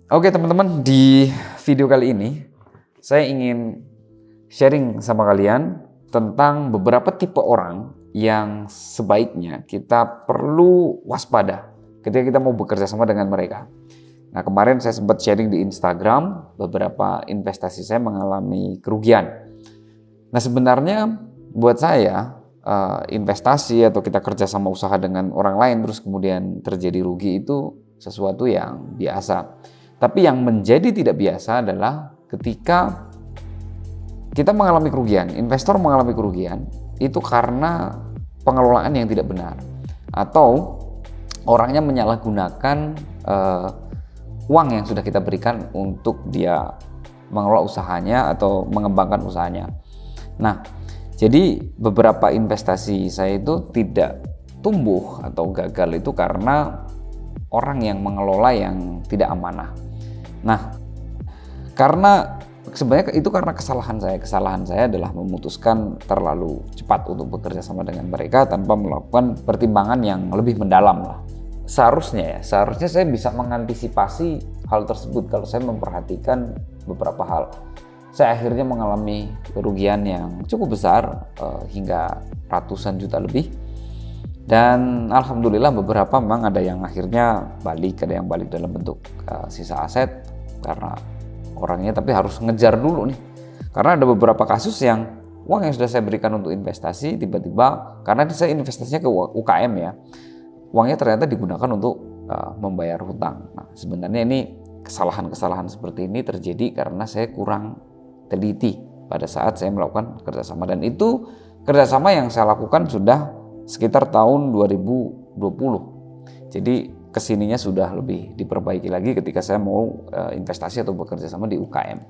Oke teman-teman, di video kali ini saya ingin sharing sama kalian tentang beberapa tipe orang yang sebaiknya kita perlu waspada ketika kita mau bekerja sama dengan mereka. Nah, kemarin saya sempat sharing di Instagram beberapa investasi saya mengalami kerugian. Nah, sebenarnya buat saya investasi atau kita kerja sama usaha dengan orang lain terus kemudian terjadi rugi itu sesuatu yang biasa. Tapi yang menjadi tidak biasa adalah ketika kita mengalami kerugian, investor mengalami kerugian, itu karena pengelolaan yang tidak benar. Atau orangnya menyalahgunakan uang yang sudah kita berikan untuk dia mengelola usahanya atau mengembangkan usahanya. Nah, jadi beberapa investasi saya itu tidak tumbuh atau gagal itu karena orang yang mengelola yang tidak amanah. Nah, karena sebenarnya itu karena kesalahan saya. Kesalahan saya adalah memutuskan terlalu cepat untuk bekerja sama dengan mereka tanpa melakukan pertimbangan yang lebih mendalam lah. Seharusnya saya bisa mengantisipasi hal tersebut kalau saya memperhatikan beberapa hal. Saya akhirnya mengalami kerugian yang cukup besar hingga ratusan juta lebih. Dan alhamdulillah beberapa memang ada yang akhirnya balik, ada yang balik dalam bentuk sisa aset karena orangnya, tapi harus ngejar dulu nih. Karena ada beberapa kasus yang uang yang sudah saya berikan untuk investasi tiba-tiba, karena saya investasinya ke UKM ya, uangnya ternyata digunakan untuk membayar hutang. Nah, sebenarnya ini kesalahan-kesalahan seperti ini terjadi karena saya kurang teliti pada saat saya melakukan kerjasama, dan itu kerjasama yang saya lakukan sudah sekitar tahun 2020. Jadi kesininya sudah lebih diperbaiki lagi ketika saya mau investasi atau bekerja sama di UKM.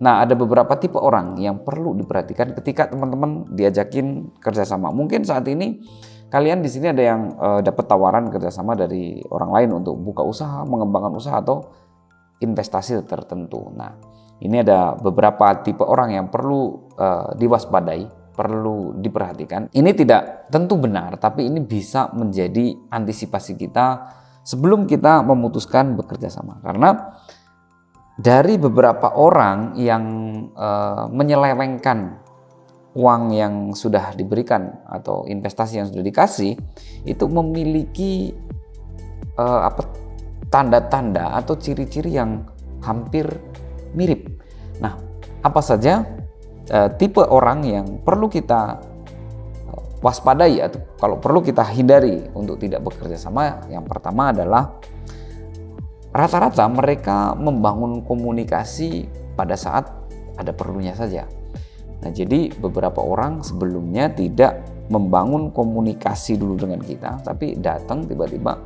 Nah, ada beberapa tipe orang yang perlu diperhatikan ketika teman-teman diajakin kerjasama. Mungkin saat ini kalian di sini ada yang dapat tawaran kerjasama dari orang lain untuk buka usaha, mengembangkan usaha atau investasi tertentu. Nah, ini ada beberapa tipe orang yang perlu diwaspadai, perlu diperhatikan. Ini tidak tentu benar, tapi ini bisa menjadi antisipasi kita sebelum kita memutuskan bekerja sama. Karena dari beberapa orang yang menyelewengkan uang yang sudah diberikan atau investasi yang sudah dikasih, itu memiliki tanda-tanda atau ciri-ciri yang hampir mirip. Nah, apa saja tipe orang yang perlu kita waspadai atau kalau perlu kita hindari untuk tidak bekerja sama? Yang pertama adalah rata-rata mereka membangun komunikasi pada saat ada perlunya saja. Nah, jadi beberapa orang sebelumnya tidak membangun komunikasi dulu dengan kita, tapi datang tiba-tiba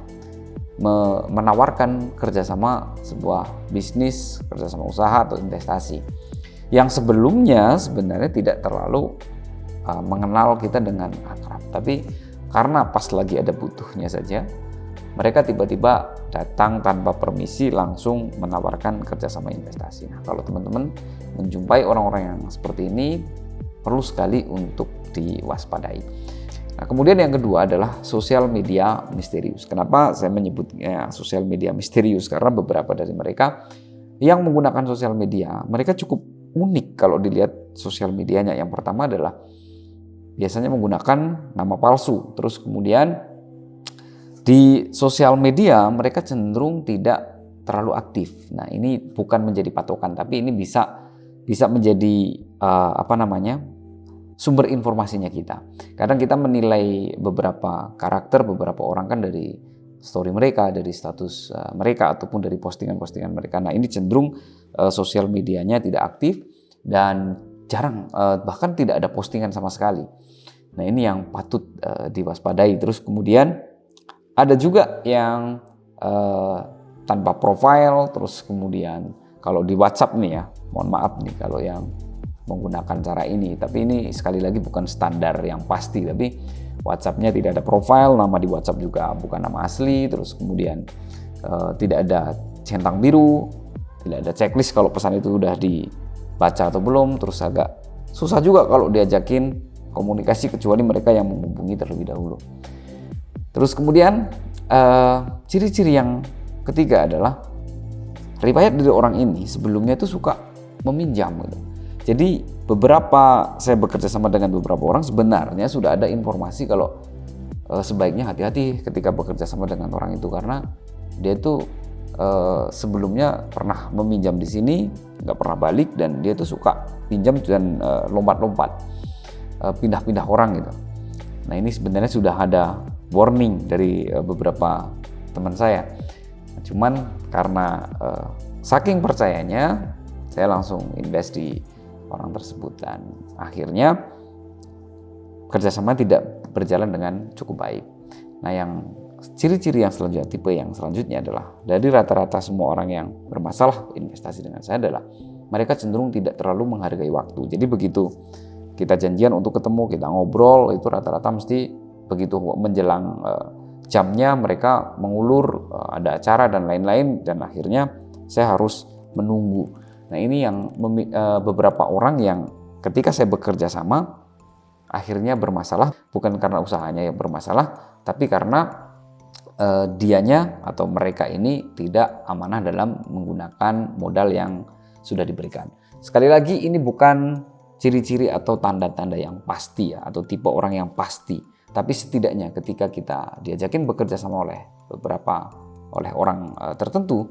menawarkan kerjasama sebuah bisnis, kerjasama usaha atau investasi yang sebelumnya sebenarnya tidak terlalu mengenal kita dengan akrab, tapi karena pas lagi ada butuhnya saja, mereka tiba-tiba datang tanpa permisi langsung menawarkan kerjasama investasi. Nah, kalau teman-teman menjumpai orang-orang yang seperti ini, perlu sekali untuk diwaspadai. Nah, kemudian yang kedua adalah sosial media misterius. Kenapa saya menyebutnya sosial media misterius? Karena beberapa dari mereka yang menggunakan sosial media, mereka cukup unik kalau dilihat sosial medianya. Yang pertama adalah biasanya menggunakan nama palsu. Terus kemudian di sosial media mereka cenderung tidak terlalu aktif. Nah, ini bukan menjadi patokan, tapi ini bisa menjadi sumber informasinya kita. Kadang kita menilai beberapa karakter, beberapa orang kan dari story mereka, dari status mereka, ataupun dari postingan-postingan mereka. Nah, ini cenderung sosial medianya tidak aktif dan jarang, bahkan tidak ada postingan sama sekali. Nah, ini yang patut diwaspadai. Terus kemudian ada juga yang tanpa profile. Terus kemudian kalau di WhatsApp nih ya, mohon maaf nih kalau yang menggunakan cara ini, tapi ini sekali lagi bukan standar yang pasti. Tapi WhatsApp-nya tidak ada profile, nama di WhatsApp juga bukan nama asli. Terus kemudian tidak ada centang biru, tidak ada checklist kalau pesan itu udah dibaca atau belum. Terus agak susah juga kalau diajakin komunikasi kecuali mereka yang menghubungi terlebih dahulu. Terus kemudian ciri-ciri yang ketiga adalah riwayat dari orang ini sebelumnya itu suka meminjam gitu. Jadi saya bekerja sama dengan beberapa orang, sebenarnya sudah ada informasi kalau sebaiknya hati-hati ketika bekerja sama dengan orang itu, karena dia itu sebelumnya pernah meminjam di sini, nggak pernah balik, dan dia tuh suka pinjam dan lompat-lompat, pindah-pindah orang gitu. Nah ini sebenarnya sudah ada warning dari beberapa teman saya. Cuman karena saking percayanya, saya langsung invest di orang tersebut dan akhirnya kerjasama tidak berjalan dengan cukup baik. Nah yang ciri-ciri yang selanjutnya, tipe yang selanjutnya adalah dari rata-rata semua orang yang bermasalah investasi dengan saya adalah mereka cenderung tidak terlalu menghargai waktu. Jadi begitu kita janjian untuk ketemu, kita ngobrol, itu rata-rata mesti begitu menjelang jamnya mereka mengulur, ada acara dan lain-lain, dan akhirnya saya harus menunggu. Nah ini yang beberapa orang yang ketika saya bekerja sama akhirnya bermasalah, bukan karena usahanya yang bermasalah, tapi karena dianya atau mereka ini tidak amanah dalam menggunakan modal yang sudah diberikan. Sekali lagi ini bukan ciri-ciri atau tanda-tanda yang pasti ya, atau tipe orang yang pasti. Tapi setidaknya ketika kita diajakin bekerja sama oleh orang tertentu,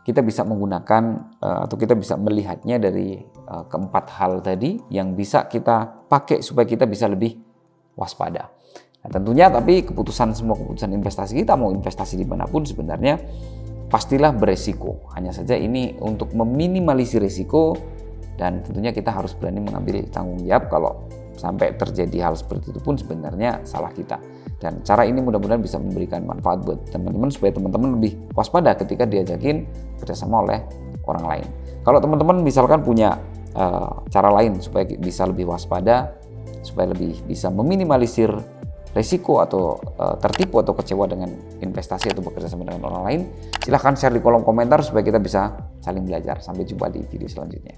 kita bisa menggunakan atau kita bisa melihatnya dari keempat hal tadi yang bisa kita pakai supaya kita bisa lebih waspada. Nah, tentunya tapi semua keputusan investasi kita, mau investasi dimanapun sebenarnya pastilah beresiko. Hanya saja ini untuk meminimalisir risiko, dan tentunya kita harus berani mengambil tanggung jawab kalau sampai terjadi hal seperti itu pun sebenarnya salah kita. Dan cara ini mudah-mudahan bisa memberikan manfaat buat teman-teman supaya teman-teman lebih waspada ketika diajakin kerjasama oleh orang lain. Kalau teman-teman misalkan punya cara lain supaya bisa lebih waspada, supaya lebih bisa meminimalisir resiko atau tertipu atau kecewa dengan investasi atau bekerja sama dengan orang lain, silahkan share di kolom komentar supaya kita bisa saling belajar. Sampai jumpa di video selanjutnya.